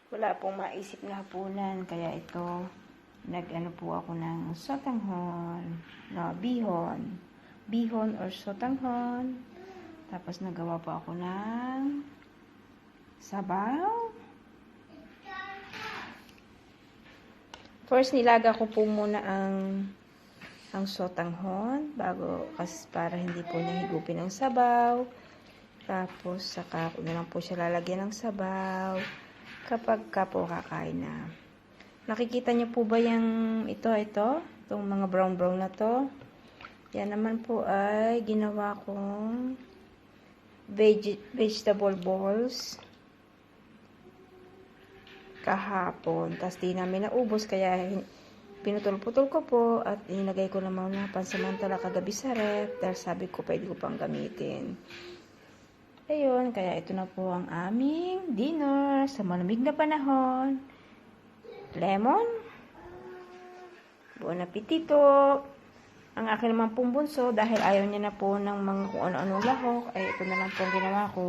Wala pong maisip na hapunan, kaya ito, nag-ano po ako ng sotanghon, no, bihon. Bihon or sotanghon. Tapos nagawa po ako ng sabaw. First, nilaga ko po muna ang sotanghon bago, kasi para hindi po niya higupin ang sabaw. Tapos, saka ko na lang po siya lalagyan ng sabaw kapag ka po kakain na. Nakikita niyo po ba yung itong mga brown na to? Yan naman po ay ginawa kong vegetable balls kahapon. Tapos di namin naubos, kaya pinutol-putol ko po at inilagay ko naman na pansamantala kagabi sa ref dahil sabi ko pwede ko pang gamitin. Ayun, kaya ito na po ang aming dinner sa malamig na panahon. Lemon. Buon appetito. Ang akin naman pong bunso, dahil ayaw niya na po ng mga kung ano-anong lahok, ay ito na lang po ang ginawa ko.